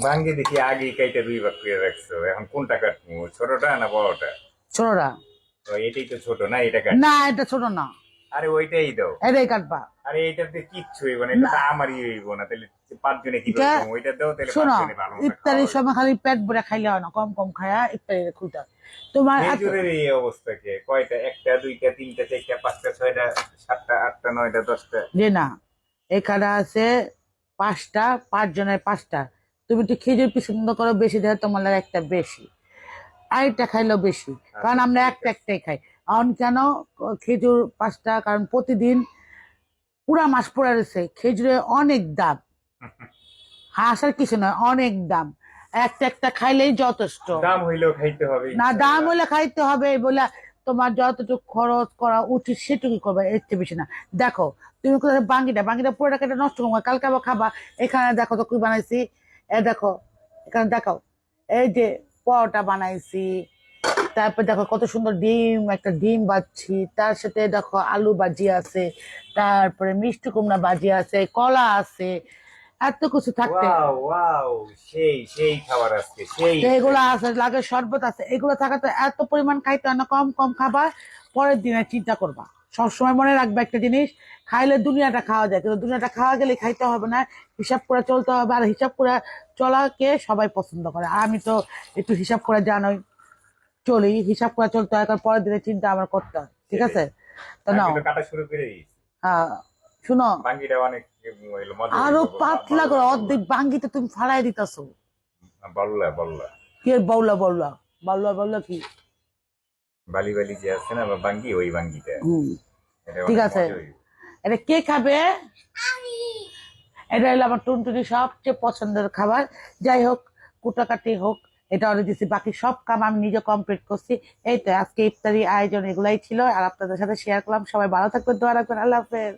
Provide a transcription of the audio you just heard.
ভাঙ্গি দেখি আগে কাইটা 2 ভাগ করে রাখছো, এখন কোনটা কাটবো, ছোটটা না বড়টা? ছোটটা। তো এটাই তো ছোট না, এটা কাট। না এটা ছোট না, আরে ওইটাই দাও। এটাই কাটবা। আরে এইটাতে কিচ্ছু হইব না, এটা না তো আমারই হইব না, তাহলে 5 জনে কি এটা করবো? ওইটা দাও, তাহলে শোনো, 5 জনে ভালো মতো খাওয়া ইফতারির হইব। সময় খালি পেট ভরে খাইলে হয় না, কম কম খায়া ইফতারি খুলতে হয়। তোমার খেজুরের এই অবস্থা কে? কয়টা? একটা, দুইটা, তিনটা, চারটা, পাঁচটা, ছয়টা, সাতটা, আটটা, নয়টা, 10টা? যে না, এখানে আছে 5টা, 5 জনের 5টা। তুমি তো খেজুর পছন্দ করো বেশি, দেখে তোমার লাগে একটা বেশি, আরেকটা খাইলেও বেশি, কারণ আচ্ছা আমরা ঠিক একটা আছে। একটাই খাই। এখন কেন খেজুর 5টা? কারণ প্রতিদিন পুরা মাস পড়ে রয়েছে, খেজুরের অনেক দাম। হাসার কিছু নয়, অনেক দাম, একটা একটা খাইলেই যথেষ্ট। দাম হইলেও খাইতে হবে না দাম ইনশাল্লাহ। হলে খাইতে হবে বলে তোমার যতটুকু খরচ করা উচিত সেটুকু করবে, এর চেয়ে বেশি না। দেখো, তুমি কোথায় বাঙ্গিটা বাঙ্গিটা পুরো টাকাটা নষ্ট করবো, কালকে আবার খাবা। এখানে দেখো তো কি বানাইছি, এ দেখো, এখানে দেখাও, এই যে পরোটা বানাইছি, তারপর দেখো কত সুন্দর ডিম, একটা ডিম বাজছি, তার সাথে দেখো আলু ভাজি আছে, তারপরে মিষ্টি কুমড়া ভাজি আছে, কলা আছে, এত কিছু থাকতে। ওয়াও ওয়াও, সেই সেই খাবার আজকে, সেই তো এগুলো ইফতারি। আছে, লাগে শরবত আছে, এগুলো থাকাতে এত পরিমাণ খাইতে হয় না, কম কম খাবা, পরের দিনে চিন্তা করবা। সবসময় মনে রাখবে একটা জিনিস, খাইলে দুনিয়াটা খাওয়া যায়, কিন্তু দুনিয়াটা খাওয়া গেলে খাইতে হবে না, হিসাব করে চলতে হবে। আর হিসাব করে চলাকে সবাই পছন্দ করে, আর আমি তো একটু হিসাব করে জানোই চলি, হিসাব করে চলতে হয়, কারণ পরের দিনে চিন্তা আমার করতে হয়, ঠিক সেটাই। আছে? তো আমি নাও। কিন্তু কাটা শুরু করে দিয়েছি। হ্যাঁ, শুনো, বাঙ্গিটা অনেক হইলো, মজা আরো হইলো। পাতলা বল্লা করে বল্লা অর্ধেক বাঙ্গিতে তুমি ফালাই দিতেছো। বল্লা বল্লা। কি বউলা বউলা, বউলা বউলা কি? বালি বালি যে আছে না বা বাঙ্গি, ওই বাঙ্গিটা। হম, এটা ঠিক অনেক আছে। মজা হইলো। এটা কে খাবে? এটা হলো আমার টুনটুনি সবচেয়ে পছন্দের খাবার। যাই হোক, কুটাকাটি হোক, এটা অর্ডার দিচ্ছি, বাকি সব কাম আমি নিজে কমপ্লিট করছি। এই তো আজকে ইফতারি আয়োজন এগুলাই ছিল, আর আপনাদের সাথে শেয়ার করলাম। সবাই ভালো থাকবেন, দোয়া রাখবেন, আল্লাহ হাফেজ।